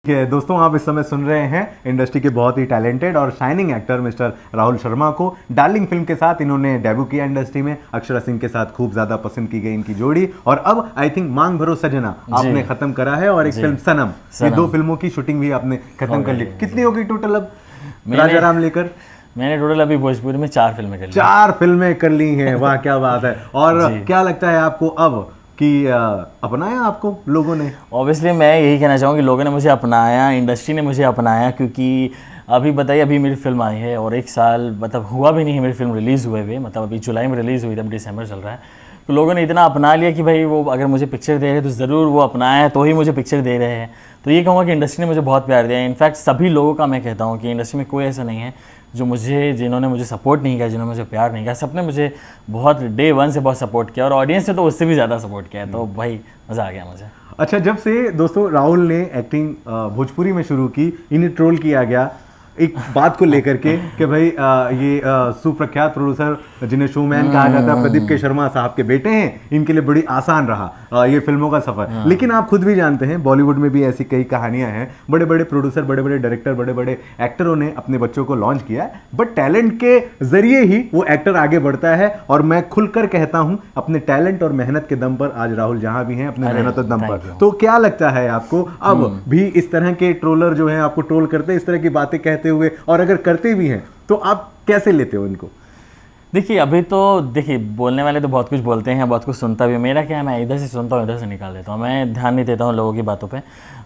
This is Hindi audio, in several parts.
ठीक है दोस्तों, आप इस समय सुन रहे हैं इंडस्ट्री के बहुत ही टैलेंटेड और shining actor mister Rahul Sharma को। डार्लिंग फिल्म के साथ इन्होंने डेब्यू किया इंडस्ट्री में। अक्षरा सिंह के साथ खूब ज्यादा पसंद की गई इनकी जोड़ी, और अब आई थिंक मांग भरो सजना आपने खत्म करा है, और एक फिल्म सनम, ये दो फिल्मों की शूटिंग भी आपने खत्म कर ली। कितनी होगी टोटल अब राजा राम लेकर? मैंने टोटल अभी भोजपुरी में 4 फिल्में कर ली। 4 फिल्में कर ली हैं, वाह क्या बात है। और क्या लगता है आपको अब कि अपनाया आपको लोगों ने? ऑब्वियसली मैं यही कहना चाहूँगा कि लोगों ने मुझे अपनाया, इंडस्ट्री ने मुझे अपनाया, क्योंकि अभी बताइए अभी मेरी फिल्म आई है और 1 साल मतलब हुआ भी नहीं है मेरी फिल्म रिलीज़ हुए हुए, मतलब अभी जुलाई में रिलीज़ हुई थी, अब दिसंबर चल रहा है। तो लोगों ने इतना अपना लिया कि भाई वो अगर मुझे पिक्चर दे रहे हैं तो ज़रूर वो अपनाया है तो ही मुझे पिक्चर दे रहे हैं। तो ये कहूँगा कि इंडस्ट्री ने मुझे बहुत प्यार दिया है। इनफैक्ट सभी लोगों का मैं कहता हूँ कि इंडस्ट्री में कोई ऐसा नहीं है जिन्होंने मुझे सपोर्ट नहीं किया, जिन्होंने मुझे प्यार नहीं किया। सबने मुझे बहुत डे 1 से बहुत सपोर्ट किया, और ऑडियंस ने तो उससे भी ज़्यादा सपोर्ट किया। तो भाई मज़ा आ गया मुझे। अच्छा, जब से दोस्तों राहुल ने एक्टिंग भोजपुरी में शुरू की, इन्हें ट्रोल किया गया एक बात को लेकर के कि भाई ये सुप्रख्यात प्रोड्यूसर जिन्हें शोमैन कहा जाता है, प्रदीप के शर्मा साहब के बेटे हैं, इनके लिए बड़ी आसान रहा ये फिल्मों का सफर। लेकिन आप खुद भी जानते हैं बॉलीवुड में भी ऐसी कई कहानियां हैं, बड़े बड़े प्रोड्यूसर, बड़े बड़े डायरेक्टर, बड़े बड़े एक्टरों ने अपने बच्चों को लॉन्च किया है, बट टैलेंट के जरिए ही वो एक्टर आगे बढ़ता है। और मैं खुलकर कहता हूं अपने टैलेंट और मेहनत के दम पर आज राहुल जहां भी हैं, अपने मेहनत और दम पर। तो क्या लगता है आपको अब भी इस तरह के ट्रोलर जो है आपको ट्रोल करते हैं, इस तरह की बातें कहते हुए, और अगर करते भी हैं तो आप कैसे लेते हो इनको? देखिए अभी तो देखिए बोलने वाले तो बहुत कुछ बोलते हैं, बहुत कुछ सुनता भी। मेरा क्या है, मैं इधर से सुनता हूँ, इधर से निकाल देता हूँ, मैं ध्यान नहीं देता हूँ लोगों की बातों पे।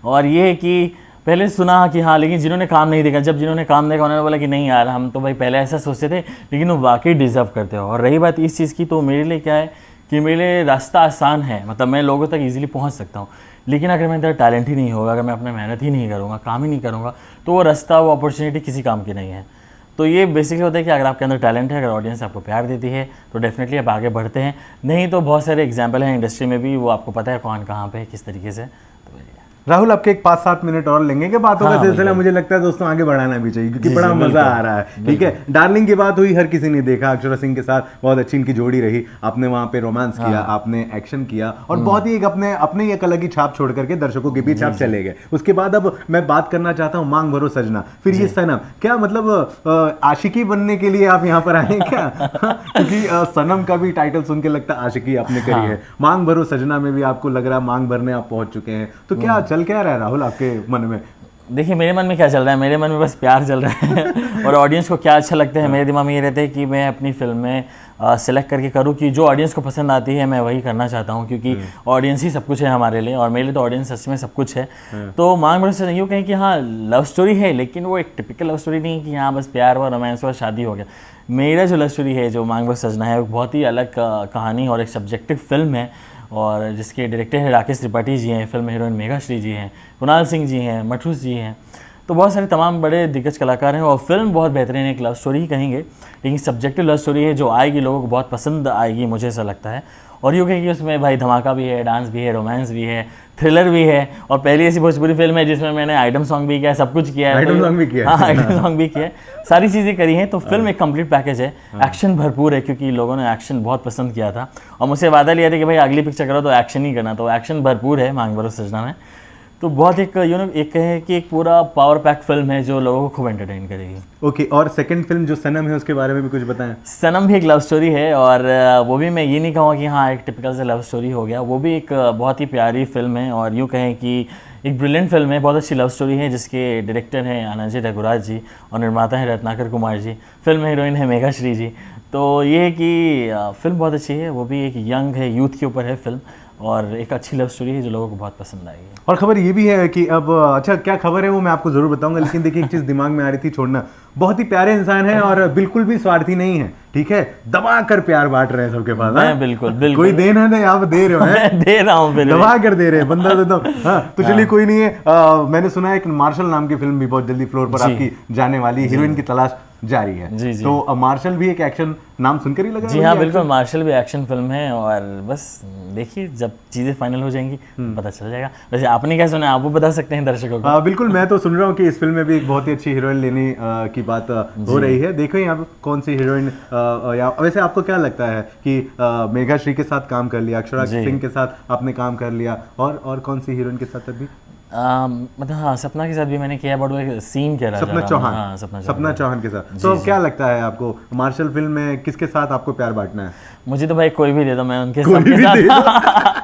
और ये है कि पहले सुना कि हाँ, लेकिन जिन्होंने काम नहीं देखा, जब जिन्होंने काम देखा उन्होंने बोला कि नहीं यार हम तो भाई पहले ऐसा सोचते थे, लेकिन वो वाकई डिजर्व करते हो। और रही बात इस चीज़ की, तो मेरे लिए क्या है कि मेरे लिए रास्ता आसान है, मतलब मैं लोगों तक ईजिली पहुँच सकता हूँ। लेकिन अगर मेरे अंदर टैलेंट ही नहीं होगा, अगर मैं अपना मेहनत ही नहीं करूँगा, काम ही नहीं करूँगा, तो वो रास्ता, वो अपॉर्चुनिटी किसी काम की नहीं है। तो ये बेसिकली होता है कि अगर आपके अंदर टैलेंट है, अगर ऑडियंस आपको प्यार देती है तो डेफिनेटली आप आगे बढ़ते हैं। नहीं तो बहुत सारे एग्जाम्पल हैं इंडस्ट्री में भी, वो आपको पता है कौन कहाँ पे है, किस तरीके से। राहुल आपके एक 5-7 मिनट और लेंगे कि बातों का सिलसिला मुझे लगता है दोस्तों आगे बढ़ाना भी चाहिए, क्योंकि बड़ा मजा आ रहा है। ठीक है, डार्लिंग की बात हुई, हर किसी ने देखा, अक्षरा सिंह के साथ बहुत अच्छी इनकी जोड़ी रही, आपने वहां पे रोमांस किया, आपने एक्शन किया, और बहुत ही एक अपने एक अलग ही छाप छोड़ करके दर्शकों के बीच आप चले गए। उसके बाद अब मैं बात करना चाहता हूँ मांग भरो सजना, फिर ये सनम। क्या मतलब आशिकी बनने के लिए आप यहाँ पर आए क्या? क्योंकि सनम का भी टाइटल सुन के लगता है आशिकी आपने करी है, मांग भरो सजना में भी आपको लग रहा है मांग भरने आप पहुंच चुके हैं। तो क्या चल क्या रहा है राहुल आपके मन में? देखिए मेरे मन में क्या चल रहा है, मेरे मन में बस प्यार चल रहा है और ऑडियंस को क्या अच्छा लगता है, मेरे दिमाग में ये रहता है कि मैं अपनी फिल्म में सेलेक्ट करके करूँ कि जो ऑडियंस को पसंद आती है मैं वही करना चाहता हूँ, क्योंकि ऑडियंस ही सब कुछ है हमारे लिए, और मेरे लिए तो ऑडियंस सच में सब कुछ है। तो मांग भरो सजना यूँ कहें कि हाँ लव स्टोरी है, लेकिन वो एक टिपिकल लव स्टोरी नहीं कि हाँ बस प्यार हुआ, रोमांस हुआ, शादी हो गया। मेरा जो लव स्टोरी है, जो मांग भरो सजना है, वो बहुत ही अलग कहानी और एक सब्जेक्टिव फिल्म है, और जिसके डायरेक्टर है राकेश त्रिपाठी जी हैं, फिल्म हीरोइन मेघाश्री जी हैं, कुणाल सिंह जी हैं, मठरूस जी हैं, तो बहुत सारे तमाम बड़े दिग्गज कलाकार हैं। और फिल्म बहुत बेहतरीन, एक लव स्टोरी ही कहेंगे, लेकिन सब्जेक्टिव लव स्टोरी है जो आएगी, लोगों को बहुत पसंद आएगी, मुझे ऐसा लगता है। और यूँ कहेंगे उसमें भाई धमाका भी है, डांस भी है, रोमांस भी है, थ्रिलर भी है, और पहली ऐसी भोजपुरी फिल्म है जिसमें मैंने आइटम सॉन्ग भी किया है, सब कुछ किया है। आइटम सॉन्ग भी किया है? हाँ आइटम सॉन्ग भी किया है, सारी चीज़ें करी हैं। तो फिल्म एक कंप्लीट पैकेज है, एक्शन भरपूर है, क्योंकि लोगों ने एक्शन बहुत पसंद किया था, और मुझसे वादा लिया था कि भाई अगली पिक्चर करो तो एक्शन ही करना, तो एक्शन भरपूर है मांग भरो सजना में। तो बहुत एक एक कहे कि एक पूरा पावर पैक फिल्म है जो लोगों को खूब एंटरटेन करेगी। ओके, और सेकंड फिल्म जो सनम है उसके बारे में भी कुछ बताएं। सनम भी एक लव स्टोरी है, और वो भी मैं ये नहीं कहूँगा कि हाँ एक टिपिकल से लव स्टोरी हो गया, वो भी एक बहुत ही प्यारी फिल्म है, और यूँ कहें कि एक ब्रिलियंट फिल्म है, बहुत अच्छी लव स्टोरी है, जिसके डायरेक्टर हैं अनंजय रघुराज जी और निर्माता हैं रत्नाकर कुमार जी, फिल्म हीरोइन है मेघाश्री जी। तो ये है कि फिल्म बहुत अच्छी है, वो भी एक यंग है, यूथ के ऊपर है फिल्म, और एक अच्छी लव स्टोरी है जो लोगों को बहुत पसंद आएगी। और खबर ये भी है कि अब अच्छा क्या खबर है वो मैं आपको जरूर बताऊंगा, लेकिन देखिए एक चीज दिमाग में आ रही थी छोड़ना, बहुत ही प्यारे इंसान है और बिल्कुल भी स्वार्थी नहीं है, ठीक है, दबा कर प्यार बांट रहे हैं सबके पास। बिल्कुल बिल्कुल, कोई देन है नहीं, आप दे रहे हो? मैं दे रहा हूँ, दबा कर दे रहे हैं बंदा तो। हाँ तो चलिए कोई नहीं है। मैंने सुना है एक मार्शल नाम की फिल्म भी बहुत जल्दी फ्लोर पर आपकी जाने वाली, हीरोइन की तलाश जारी है। जी जी। तो मार्शल भी एक एक्शन नाम सुनकर ही लगा? जी हाँ बिल्कुल, मार्शल भी एक्शन फिल्म है, और बस देखिए जब चीज़ें फाइनल हो जाएंगी पता चल जाएगा। वैसे आपने क्या सुना है, आप वो बता सकते हैं दर्शकों को? बिल्कुल, मैं तो सुन रहा हूँ कि इस फिल्म में भी एक बहुत ही अच्छी हीरोइन लेने की बात हो रही है। देखो यहाँ कौन सी हीरोइन, वैसे आपको क्या लगता है कि मेघाश्री के साथ काम कर लिया, अक्षरा सिंह के साथ आपने काम कर लिया, और कौन सी हीरोइन के साथ अभी? मतलब हाँ, सपना के साथ भी मैंने किया, बट वो एक सीन कह रहा था। सपना चौहान। हाँ, सपना चौहान के साथ। तो क्या लगता है आपको मार्शल फिल्म में किसके साथ आपको प्यार बांटना है? मुझे तो भाई कोई भी दे दो, मैं उनके सबके साथ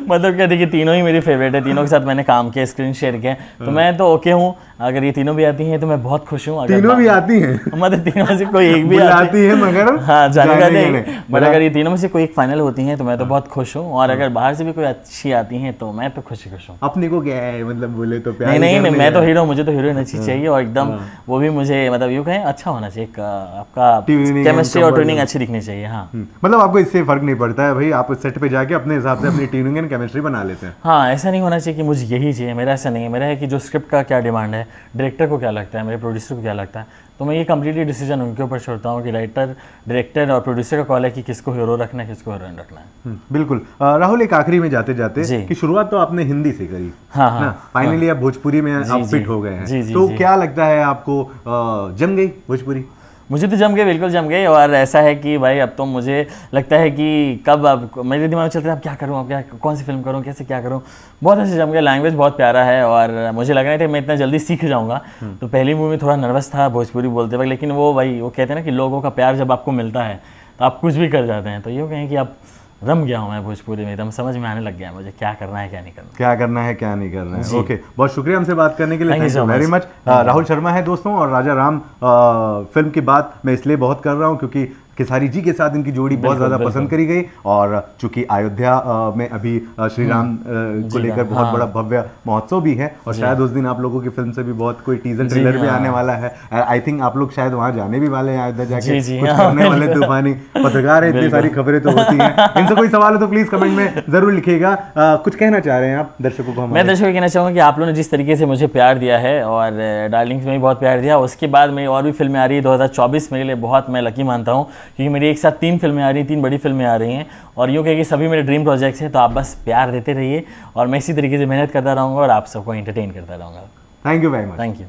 मतलब क्या, देखिए तीनों ही मेरी फेवरेट है, तीनों के साथ मैंने काम किया, स्क्रीन शेयर किया, तो मैं तो ओके हूँ। अगर ये तीनों भी आती हैं तो मैं बहुत खुश हूँ। तीनों भी आती हैं मतलब तीनों में से कोई एक भी आती है मगर हाँ जाने का नहीं, बट अगर ये तीनों में से कोई एक फाइनल होती हैं तो मैं तो बहुत खुश हूँ। और अगर बाहर से भी कोई अच्छी आती हैं तो मैं तो खुश हूँ। अपने को क्या है, मतलब बोले तो प्यार नहीं, मैं तो हीरो, मुझे तो हीरोइन अच्छी चाहिए, और एकदम वो भी मुझे मतलब यूँ कहें अच्छा होना चाहिए, आपका केमिस्ट्री और ट्यूनिंग अच्छी दिखनी चाहिए। हाँ, मतलब आपको इससे फर्क नहीं पड़ता है भाई, आप सेट पे जाके अपने हिसाब से अपनी ट्यूनिंग एंड केमिस्ट्री बना लेते हैं? हाँ, ऐसा नहीं होना चाहिए कि मुझे यही चाहिए, मेरा ऐसा नहीं है। मेरा है कि जो स्क्रिप्ट का क्या डिमांड है, डायरेक्टर को क्या लगता है, मेरे प्रोड्यूसर को क्या लगता है, तो मैं ये कंप्लीटली डिसीजन उनके ऊपर छोड़ता हूँ कि राइटर, डायरेक्टर और प्रोड्यूसर का कॉल है कि किसको हीरो रखना है, किसको हीरोइन रखना है। बिल्कुल। राहुल, एक आखिरी में जाते जाते कि शुरुआत तो आपने हिंदी से करी, हाँ, फाइनली आप भोजपुरी में आप फिट हो गए हैं, तो क्या लगता है आपको, जम गई भोजपुरी? मुझे तो जम गए, बिल्कुल जम गए। और ऐसा है कि भाई अब तो मुझे लगता है कि कब अब मेरे दिमाग में चलता है अब क्या करूँ, अब क्या, कौन सी फिल्म करूँ, कैसे क्या करूँ, बहुत अच्छे जम गए। लैंग्वेज बहुत प्यारा है और मुझे लग रहा था मैं इतना जल्दी सीख जाऊँगा। तो पहली मूवी में थोड़ा नर्वस था भोजपुरी बोलते वक्त, लेकिन वो भाई वो कहते हैं ना कि लोगों का प्यार जब आपको मिलता है तो आप कुछ भी कर जाते हैं। तो ये कहें कि आप रम गया हूँ मैं भोजपुरी में, एकदम समझ में आने लग गया मुझे क्या करना है क्या नहीं करना, क्या करना है क्या नहीं करना है। ओके, बहुत शुक्रिया हमसे बात करने के लिए, thank you very much. Rahul Sharma है दोस्तों, और राजा राम फिल्म की बात मैं इसलिए बहुत कर रहा हूँ क्योंकि खेसारी जी के साथ इनकी जोड़ी बहुत ज़्यादा पसंद करी गई, और चूंकि अयोध्या में अभी श्री राम को लेकर बहुत बड़ा भव्य महोत्सव भी है, और शायद उस दिन आप लोगों की फिल्म से भी बहुत कोई टीजर ट्रेलर भी आने वाला है। आई थिंक आप लोग शायद वहाँ जाने भी वाले हैं, अयोध्या जाके कुछ करने वाले। तूफानी पत्रकार है, इतनी सारी खबरें तो होती हैं, इनसे कोई सवाल हो तो प्लीज कमेंट में जरूर लिखिएगा। कुछ कहना चाह रहे हैं आप दर्शकों को? मैं दर्शकों को कहना चाहूँगा कि आप लोगों ने जिस तरीके से मुझे प्यार दिया है, और डार्लिंग्स में भी बहुत प्यार दिया, उसके बाद मेरी और भी फिल्में आ रही है 2024 मेरे लिए बहुत मैं लकी मानता हूँ, क्योंकि मेरी एक साथ 3 फिल्में आ रही हैं, 3 बड़ी फिल्में आ रही हैं, और यूँ कहे कि सभी मेरे ड्रीम प्रोजेक्ट्स हैं। तो आप बस प्यार देते रहिए और मैं इसी तरीके से मेहनत करता रहूँगा और आप सबको एंटरटेन करता रहूँगा। Thank you very much. Thank you.